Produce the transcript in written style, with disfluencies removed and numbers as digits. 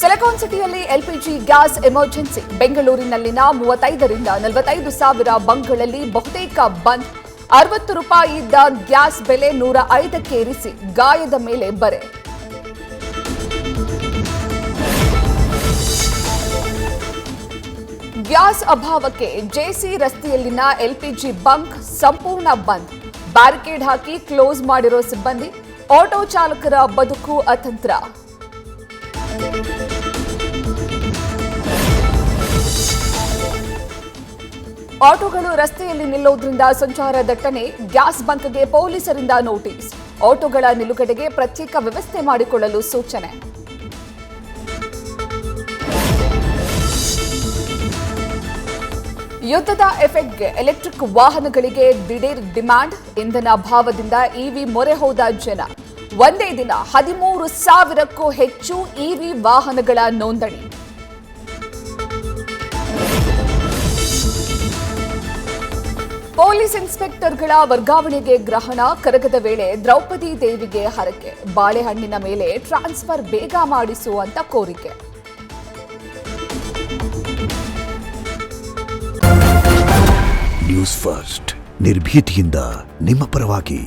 Silicon ಸಿಟಿಯಲ್ಲಿ LPG gas emergency. ಬೆಂಗಳೂರಿನಲ್ಲಿನ 35ರಿಂದ 45 ಸಾವಿರ ಬಂಕ್ಗಳಲ್ಲಿ ಬಹುತೇಕ ಬಂದ್. 60 ರೂಪಾಯಿ ಇದ್ದ ಗ್ಯಾಸ್ ಬೆಲೆ 105ಕ್ಕೆ ಏರಿಸಿ ಗಾಯದ ಮೇಲೆ ಬರೆ. ಗ್ಯಾಸ್ ಅಭಾವಕ್ಕೆ ಜೆಸಿ ರಸ್ತೆಯಲ್ಲಿನ ಎಲ್ಪಿಜಿ ಬಂಕ್ ಸಂಪೂರ್ಣ ಬಂದ್. ಬ್ಯಾರಿಕೇಡ್ ಹಾಕಿ ಕ್ಲೋಸ್ ಮಾಡಿರೋ ಸಿಬ್ಬಂದಿ. ಆಟೋ ಚಾಲಕರ ಬದುಕು ಅತಂತ್ರ. ಆಟೋಗಳು ರಸ್ತೆಯಲ್ಲಿ ನಿಲ್ಲೋದ್ರಿಂದ ಸಂಚಾರ ದಟ್ಟಣೆ. ಗ್ಯಾಸ್ ಬಂಕ್ಗೆ ಪೊಲೀಸರಿಂದ ನೋಟಿಸ್. ಆಟೋಗಳ ನಿಲುಗಡೆಗೆ ಪ್ರತ್ಯೇಕ ವ್ಯವಸ್ಥೆ ಮಾಡಿಕೊಳ್ಳಲು ಸೂಚನೆ. ಯುದ್ಧದ ಎಫೆಕ್ಟ್ಗೆ ಎಲೆಕ್ಟ್ರಿಕ್ ವಾಹನಗಳಿಗೆ ದಿಢೀರ್ ಡಿಮ್ಯಾಂಡ್. ಇಂಧನ ಅಭಾವದಿಂದ ಇವಿ ಮೊರೆ ಹೋದ ಜನ. ಒಂದೇ ದಿನ 13,000ಕ್ಕೂ ಹೆಚ್ಚು ಇವಿ ವಾಹನಗಳ ನೋಂದಣಿ. ಪೊಲೀಸ್ ಇನ್ಸ್ಪೆಕ್ಟರ್ಗಳ ವರ್ಗಾವಣೆಗೆ ಗ್ರಹಣ. ಕರಗದ ವೇಳೆ ದ್ರೌಪದಿ ದೇವಿಗೆ ಹರಕೆ. ಬಾಳೆಹಣ್ಣಿನ ಮೇಲೆ ಟ್ರಾನ್ಸ್ಫರ್ ಬೇಗ ಮಾಡಿಸುವಂತ ಕೋರಿಕೆ. ನ್ಯೂಸ್ ಫಸ್ಟ್ ನಿರ್ಭೀತಿಯಿಂದ ನಿಮ್ಮ ಪರವಾಗಿ.